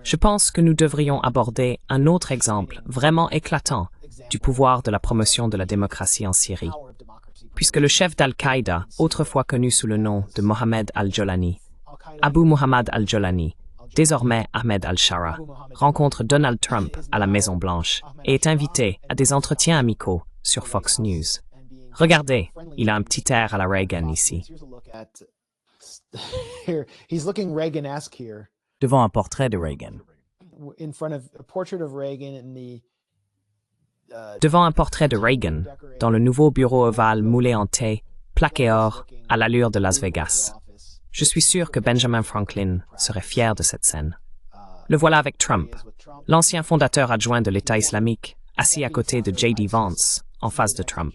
Je pense que nous devrions aborder un autre exemple vraiment éclatant du pouvoir de la promotion de la démocratie en Syrie, puisque le chef d'Al-Qaïda, autrefois connu sous le nom de Mohammed al-Jolani, Abu Muhammad al-Jolani, désormais Ahmed al-Shara, rencontre Donald Trump à la Maison-Blanche et est invité à des entretiens amicaux sur Fox News. Regardez, il a un petit air à la Reagan ici. Devant un portrait de Reagan. Devant un portrait de Reagan, dans le nouveau bureau ovale moulé en T, plaqué or, à l'allure de Las Vegas. Je suis sûr que Benjamin Franklin serait fier de cette scène. Le voilà avec Trump, l'ancien fondateur adjoint de l'État islamique, assis à côté de J.D. Vance, en face de Trump.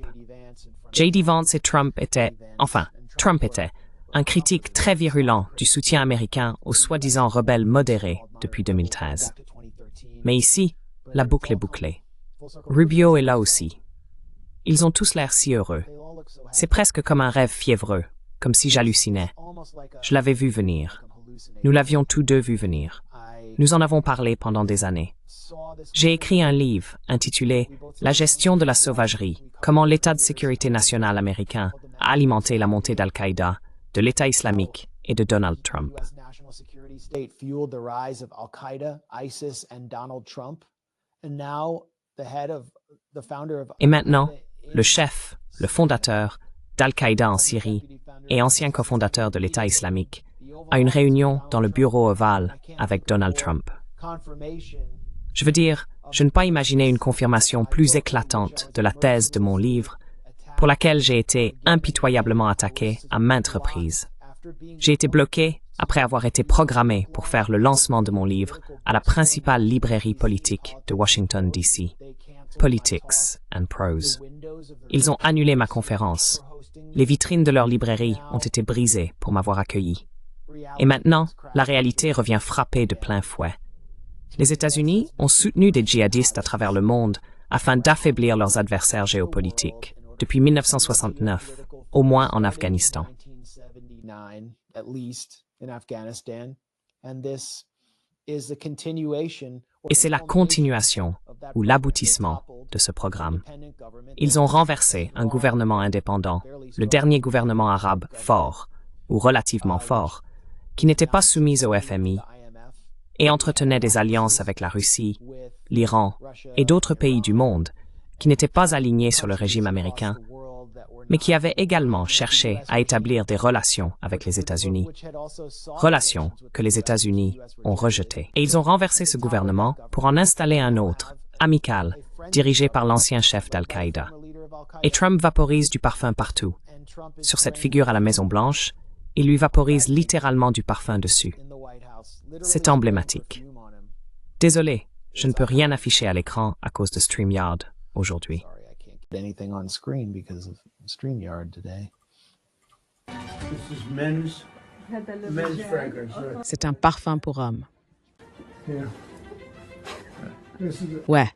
J.D. Vance et Trump étaient un critique très virulent du soutien américain aux soi-disant rebelles modérés depuis 2013. Mais ici, la boucle est bouclée. Rubio est là aussi. Ils ont tous l'air si heureux. C'est presque comme un rêve fiévreux, comme si j'hallucinais. Je l'avais vu venir. Nous l'avions tous deux vu venir. Nous en avons parlé pendant des années. J'ai écrit un livre intitulé « La gestion de la sauvagerie, comment l'État de sécurité nationale américain a alimenté la montée d'Al-Qaïda, de l'État islamique et de Donald Trump. » Et maintenant, le chef, le fondateur d'Al-Qaïda en Syrie et ancien cofondateur de l'État islamique, a une réunion dans le bureau ovale avec Donald Trump. Je veux dire, je ne peux pas imaginer une confirmation plus éclatante de la thèse de mon livre, pour laquelle j'ai été impitoyablement attaqué à maintes reprises. J'ai été bloqué après avoir été programmé pour faire le lancement de mon livre à la principale librairie politique de Washington, D.C., Politics and Prose. Ils ont annulé ma conférence. Les vitrines de leur librairie ont été brisées pour m'avoir accueilli. Et maintenant, la réalité revient frapper de plein fouet. Les États-Unis ont soutenu des djihadistes à travers le monde afin d'affaiblir leurs adversaires géopolitiques, depuis 1969, au moins en Afghanistan. Et c'est la continuation ou l'aboutissement de ce programme. Ils ont renversé un gouvernement indépendant, le dernier gouvernement arabe fort, ou relativement fort, qui n'était pas soumis au FMI et entretenait des alliances avec la Russie, l'Iran et d'autres pays du monde qui n'étaient pas alignés sur le régime américain, mais qui avaient également cherché à établir des relations avec les États-Unis. Relations que les États-Unis ont rejetées. Et ils ont renversé ce gouvernement pour en installer un autre, amical, dirigé par l'ancien chef d'Al-Qaïda. Et Trump vaporise du parfum partout. Sur cette figure à la Maison-Blanche, il lui vaporise littéralement du parfum dessus. C'est emblématique. Désolé, je ne peux rien afficher à l'écran à cause de StreamYard aujourd'hui. C'est un parfum pour homme. Ouais.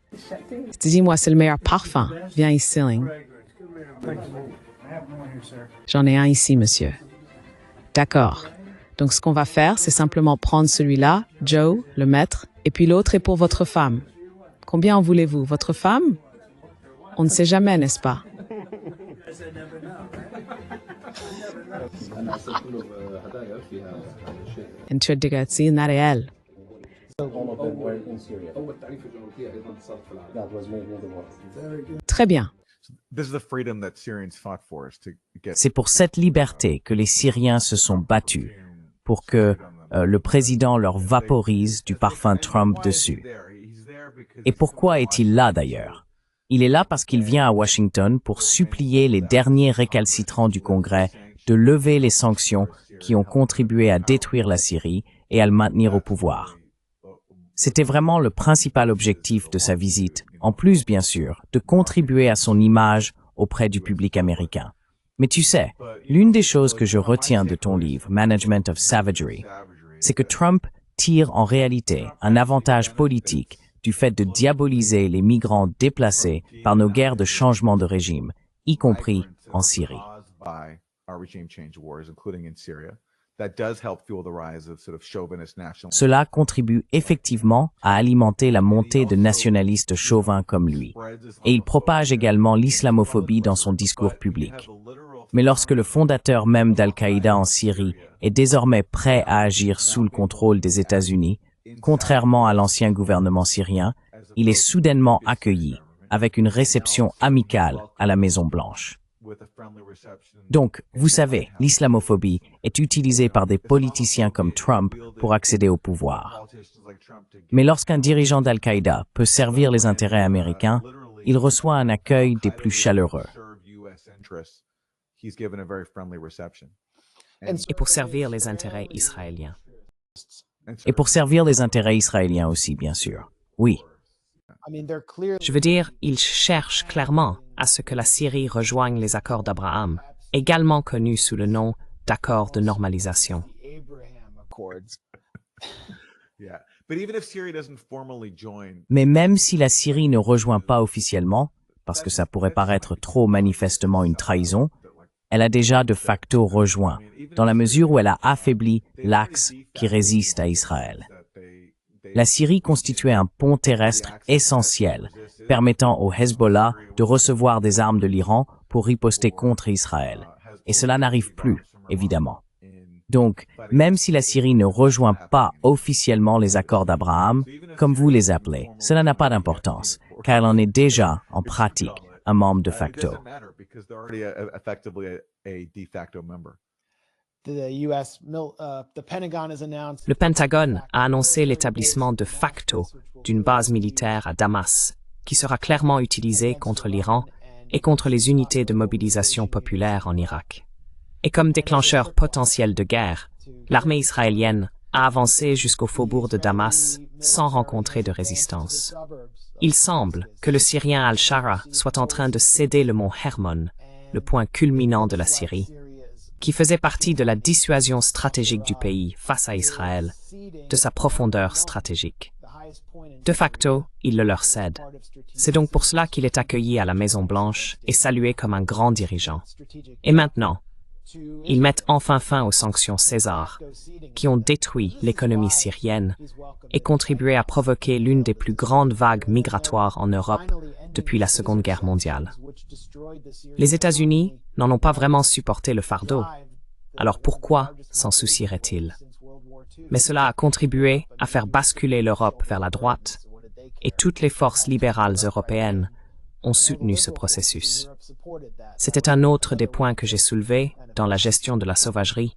Dis-moi, c'est le meilleur parfum. Viens ici, Ling. J'en ai un ici, monsieur. D'accord. Donc, ce qu'on va faire, c'est simplement prendre celui-là, Joe, le maître, et puis l'autre est pour votre femme. Combien en voulez-vous? Votre femme? On ne sait jamais, n'est-ce pas? انتوا الدقاتين ناريال. Très bien. C'est pour cette liberté que les Syriens se sont battus, pour que le président leur vaporise du parfum Trump dessus. Et pourquoi est-il là d'ailleurs? Il est là parce qu'il vient à Washington pour supplier les derniers récalcitrants du Congrès de lever les sanctions qui ont contribué à détruire la Syrie et à le maintenir au pouvoir. C'était vraiment le principal objectif de sa visite, en plus bien sûr, de contribuer à son image auprès du public américain. Mais tu sais, l'une des choses que je retiens de ton livre, Management of Savagery, c'est que Trump tire en réalité un avantage politique du fait de diaboliser les migrants déplacés par nos guerres de changement de régime, y compris en Syrie. Cela contribue effectivement à alimenter la montée de nationalistes chauvins comme lui. Et il propage également l'islamophobie dans son discours public. Mais lorsque le fondateur même d'Al-Qaïda en Syrie est désormais prêt à agir sous le contrôle des États-Unis, contrairement à l'ancien gouvernement syrien, il est soudainement accueilli avec une réception amicale à la Maison-Blanche. Donc, vous savez, l'islamophobie est utilisée par des politiciens comme Trump pour accéder au pouvoir. Mais lorsqu'un dirigeant d'Al-Qaïda peut servir les intérêts américains, il reçoit un accueil des plus chaleureux. Et pour servir les intérêts israéliens. Et pour servir les intérêts israéliens aussi, bien sûr. Oui. Je veux dire, ils cherchent clairement à ce que la Syrie rejoigne les accords d'Abraham, également connus sous le nom d'accords de normalisation. Mais même si la Syrie ne rejoint pas officiellement, parce que ça pourrait paraître trop manifestement une trahison, elle a déjà de facto rejoint, dans la mesure où elle a affaibli l'axe qui résiste à Israël. La Syrie constituait un pont terrestre essentiel, permettant au Hezbollah de recevoir des armes de l'Iran pour riposter contre Israël. Et cela n'arrive plus, évidemment. Donc, même si la Syrie ne rejoint pas officiellement les accords d'Abraham, comme vous les appelez, cela n'a pas d'importance, car elle en est déjà, en pratique, un membre de facto. Le Pentagone a annoncé l'établissement de facto d'une base militaire à Damas, qui sera clairement utilisée contre l'Iran et contre les unités de mobilisation populaire en Irak. Et comme déclencheur potentiel de guerre, l'armée israélienne a avancé jusqu'au faubourg de Damas sans rencontrer de résistance. Il semble que le Syrien Al-Shara soit en train de céder le mont Hermon, le point culminant de la Syrie, qui faisait partie de la dissuasion stratégique du pays face à Israël, de sa profondeur stratégique. De facto, il le leur cède. C'est donc pour cela qu'il est accueilli à la Maison-Blanche et salué comme un grand dirigeant. Et maintenant, ils mettent enfin fin aux sanctions César, qui ont détruit l'économie syrienne et contribué à provoquer l'une des plus grandes vagues migratoires en Europe depuis la Seconde Guerre mondiale. Les États-Unis n'en ont pas vraiment supporté le fardeau, alors pourquoi s'en soucieraient-ils? Mais cela a contribué à faire basculer l'Europe vers la droite, et toutes les forces libérales européennes ont soutenu ce processus. C'était un autre des points que j'ai soulevés dans la gestion de la sauvagerie.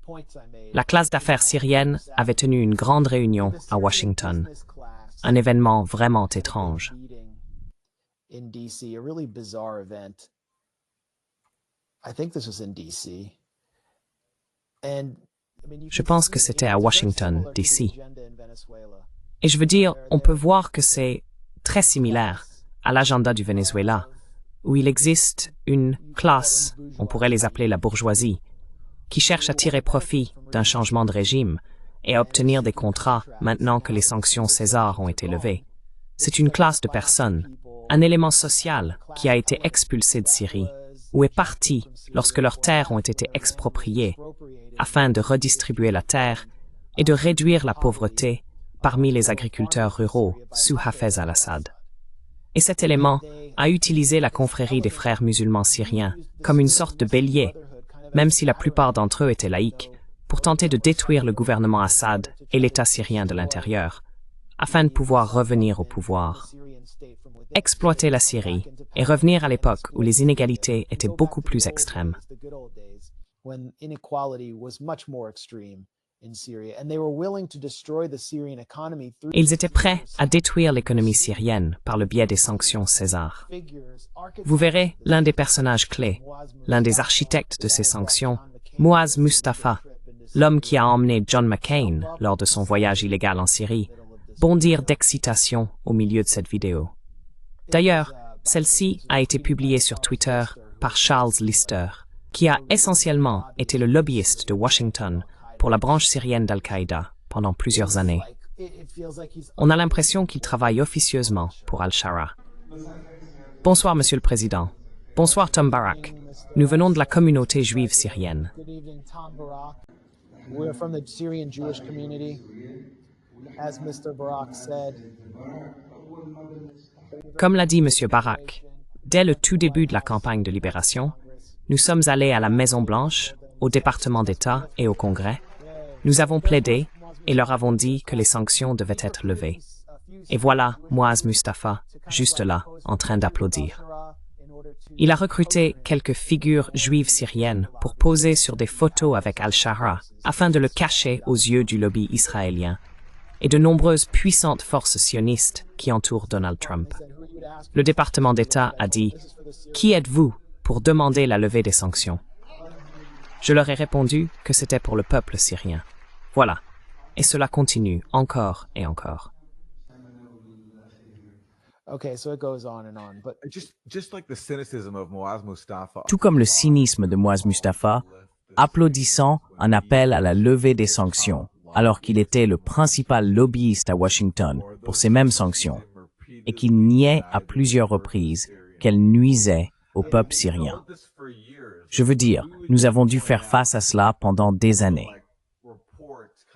La classe d'affaires syrienne avait tenu une grande réunion à Washington, un événement vraiment étrange. Je pense que c'était à Washington, D.C. Et je veux dire, on peut voir que c'est très similaire à l'agenda du Venezuela, où il existe une classe, on pourrait les appeler la bourgeoisie, qui cherche à tirer profit d'un changement de régime et à obtenir des contrats maintenant que les sanctions César ont été levées. C'est une classe de personnes, un élément social qui a été expulsé de Syrie, ou est parti lorsque leurs terres ont été expropriées, afin de redistribuer la terre et de réduire la pauvreté parmi les agriculteurs ruraux sous Hafez al-Assad. Et cet élément a utilisé la confrérie des frères musulmans syriens comme une sorte de bélier, même si la plupart d'entre eux étaient laïcs, pour tenter de détruire le gouvernement Assad et l'État syrien de l'intérieur, afin de pouvoir revenir au pouvoir. Exploiter la Syrie et revenir à l'époque où les inégalités étaient beaucoup plus extrêmes. Ils étaient prêts à détruire l'économie syrienne par le biais des sanctions César. Vous verrez l'un des personnages clés, l'un des architectes de ces sanctions, Mouaz Mustafa, l'homme qui a emmené John McCain lors de son voyage illégal en Syrie, bondir d'excitation au milieu de cette vidéo. D'ailleurs, celle-ci a été publiée sur Twitter par Charles Lister, qui a essentiellement été le lobbyiste de Washington pour la branche syrienne d'Al-Qaïda pendant plusieurs années. On a l'impression qu'il travaille officieusement pour Al-Shara. Bonsoir, Monsieur le Président. Bonsoir, Tom Barak. Nous venons de la communauté juive syrienne. We're from the Syrian Jewish community. As Mr. Barak said, Comme l'a dit M. Barak, dès le tout début de la campagne de libération, nous sommes allés à la Maison-Blanche, au département d'État et au Congrès. Nous avons plaidé et leur avons dit que les sanctions devaient être levées. Et voilà Moaz Mustafa, juste là, en train d'applaudir. Il a recruté quelques figures juives syriennes pour poser sur des photos avec Al-Shahra afin de le cacher aux yeux du lobby israélien et de nombreuses puissantes forces sionistes qui entourent Donald Trump. Le département d'État a dit « Qui êtes-vous pour demander la levée des sanctions ?» Je leur ai répondu que c'était pour le peuple syrien. Voilà. Et cela continue encore et encore. okay, so it goes on and on, but Just like the cynicism of Moaz Mustafa. Tout comme le cynisme de Moaz Mustafa, applaudissant un appel à la levée des sanctions, alors qu'il était le principal lobbyiste à Washington pour ces mêmes sanctions, et qu'il niait à plusieurs reprises qu'elles nuisaient au peuple syrien. Je veux dire, nous avons dû faire face à cela pendant des années.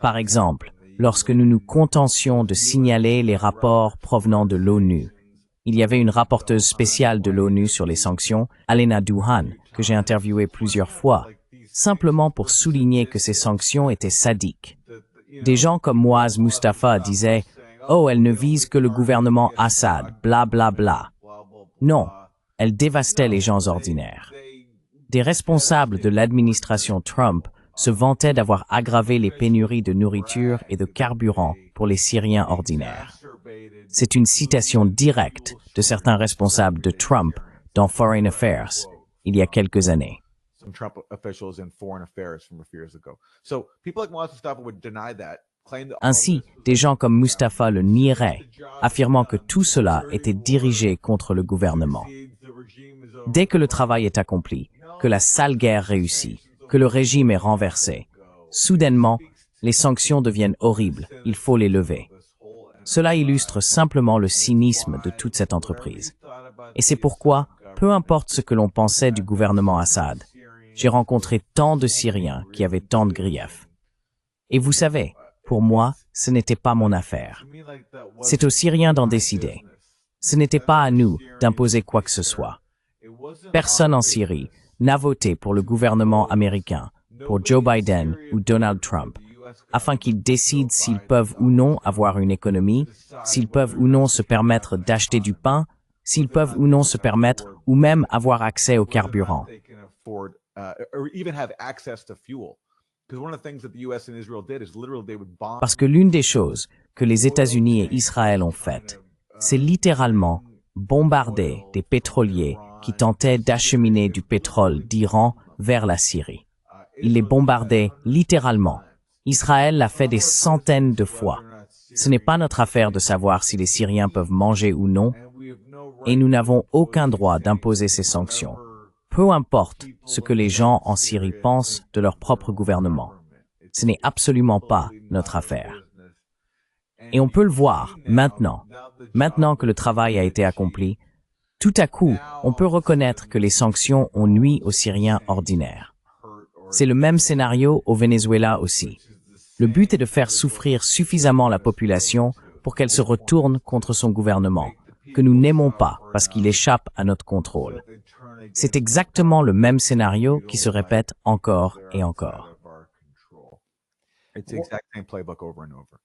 Par exemple, lorsque nous nous contentions de signaler les rapports provenant de l'ONU, il y avait une rapporteuse spéciale de l'ONU sur les sanctions, Alena Douhan, que j'ai interviewée plusieurs fois, simplement pour souligner que ces sanctions étaient sadiques. Des gens comme Moaz Mustafa disaient « Oh, elles ne visent que le gouvernement Assad, bla bla bla ». Non, elles dévastaient les gens ordinaires. Des responsables de l'administration Trump se vantaient d'avoir aggravé les pénuries de nourriture et de carburant pour les Syriens ordinaires. C'est une citation directe de certains responsables de Trump dans Foreign Affairs il y a quelques années. Some Trump officials in foreign affairs from a few years ago. So people like Moaz Mustafa would deny that, claim that Ainsi, des gens comme Mustafa le nieraient, affirmant que tout cela était dirigé contre le gouvernement. Dès que le travail est accompli, que la sale guerre réussit, que le régime est renversé, soudainement, les sanctions deviennent horribles, il faut les lever. Cela illustre simplement le cynisme de toute cette entreprise. Et c'est pourquoi, peu importe ce que l'on pensait du gouvernement Assad, j'ai rencontré tant de Syriens qui avaient tant de griefs. Et vous savez, pour moi, ce n'était pas mon affaire. C'est aux Syriens d'en décider. Ce n'était pas à nous d'imposer quoi que ce soit. Personne en Syrie n'a voté pour le gouvernement américain, pour Joe Biden ou Donald Trump, afin qu'ils décident s'ils peuvent ou non avoir une économie, s'ils peuvent ou non se permettre d'acheter du pain, s'ils peuvent ou non se permettre ou même avoir accès au carburant. Parce que l'une des choses que les États-Unis et Israël ont faites, c'est littéralement bombarder des pétroliers qui tentaient d'acheminer du pétrole d'Iran vers la Syrie. Ils les bombardaient littéralement. Israël l'a fait des centaines de fois. Ce n'est pas notre affaire de savoir si les Syriens peuvent manger ou non, et nous n'avons aucun droit d'imposer ces sanctions. Peu importe ce que les gens en Syrie pensent de leur propre gouvernement. Ce n'est absolument pas notre affaire. Et on peut le voir maintenant. Maintenant que le travail a été accompli, tout à coup, on peut reconnaître que les sanctions ont nui aux Syriens ordinaires. C'est le même scénario au Venezuela aussi. Le but est de faire souffrir suffisamment la population pour qu'elle se retourne contre son gouvernement, que nous n'aimons pas parce qu'il échappe à notre contrôle. C'est exactement le même scénario qui se répète encore et encore. It's the exact same playbook over and over.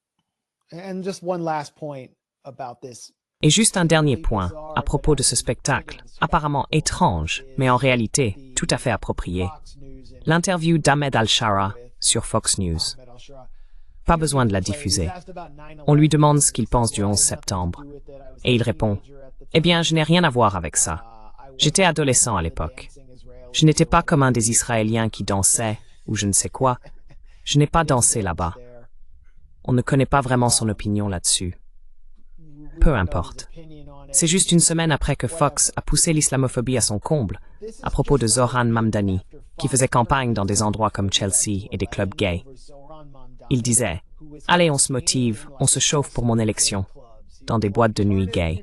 and just one last point about this. Et juste un dernier point à propos de ce spectacle, apparemment étrange, mais en réalité tout à fait approprié. L'interview d'Ahmed Al-Shara sur Fox News. Pas besoin de la diffuser. On lui demande ce qu'il pense du 11 septembre. Et il répond, « Eh bien, je n'ai rien à voir avec ça. J'étais adolescent à l'époque. Je n'étais pas comme un des Israéliens qui dansaient, ou je ne sais quoi. Je n'ai pas dansé là-bas. On ne connaît pas vraiment son opinion là-dessus. Peu importe. C'est juste une semaine après que Fox a poussé l'islamophobie à son comble, à propos de Zohran Mamdani, qui faisait campagne dans des endroits comme Chelsea et des clubs gays. Il disait, « Allez, on se motive, on se chauffe pour mon élection », dans des boîtes de nuit gays.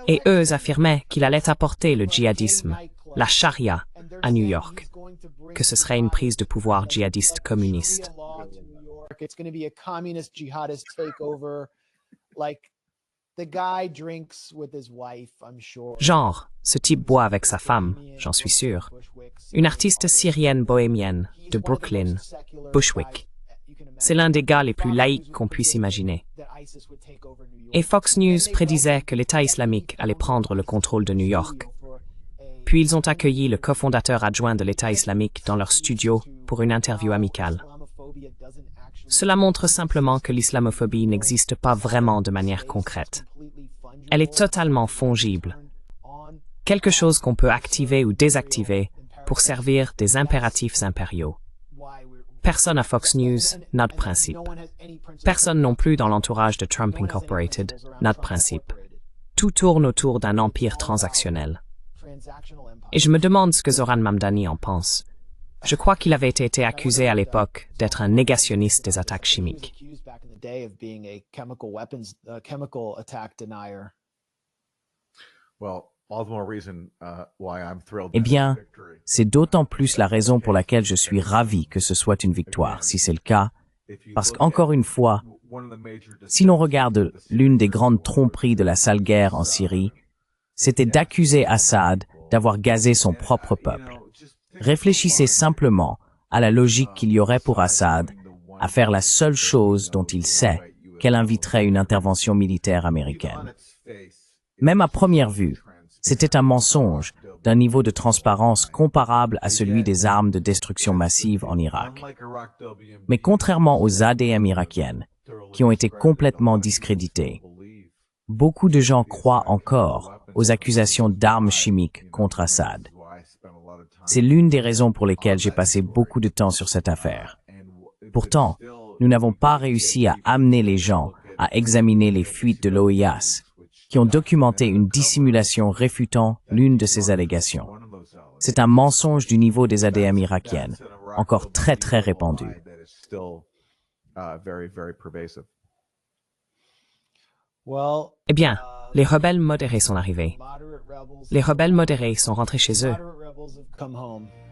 Et eux affirmaient qu'il allait apporter le djihadisme, la charia, à New York, que ce serait une prise de pouvoir djihadiste communiste. It's going to be a communist jihadist takeover. Like, the guy drinks with his wife, I'm sure. Genre, ce type boit avec sa femme, j'en suis sûr. Une artiste syrienne bohémienne de Brooklyn, Bushwick. C'est l'un des gars les plus laïcs qu'on puisse imaginer. Et Fox News prédisait que l'État islamique allait prendre le contrôle de New York. Puis ils ont accueilli le cofondateur adjoint de l'État islamique dans leur studio pour une interview amicale. Cela montre simplement que l'islamophobie n'existe pas vraiment de manière concrète. Elle est totalement fongible. Quelque chose qu'on peut activer ou désactiver pour servir des impératifs impériaux. Personne à Fox News n'a de principe. Personne non plus dans l'entourage de Trump Incorporated n'a de principe. Tout tourne autour d'un empire transactionnel. Et je me demande ce que Zoran Mamdani en pense. Je crois qu'il avait été accusé à l'époque d'être un négationniste des attaques chimiques. Eh bien, c'est d'autant plus la raison pour laquelle je suis ravi que ce soit une victoire, si c'est le cas, parce qu'encore une fois, si l'on regarde l'une des grandes tromperies de la sale guerre en Syrie, c'était d'accuser Assad d'avoir gazé son propre peuple. Réfléchissez simplement à la logique qu'il y aurait pour Assad à faire la seule chose dont il sait qu'elle inviterait une intervention militaire américaine. Même à première vue, c'était un mensonge d'un niveau de transparence comparable à celui des armes de destruction massive en Irak. Mais contrairement aux ADM irakiennes, qui ont été complètement discréditées, beaucoup de gens croient encore aux accusations d'armes chimiques contre Assad. C'est l'une des raisons pour lesquelles j'ai passé beaucoup de temps sur cette affaire. Pourtant, nous n'avons pas réussi à amener les gens à examiner les fuites de l'OIAS, qui ont documenté une dissimulation réfutant l'une de ces allégations. C'est un mensonge du niveau des ADM irakiennes, encore très très répandu. Eh bien, les rebelles modérés sont arrivés. Les rebelles modérés sont rentrés chez eux. Come home.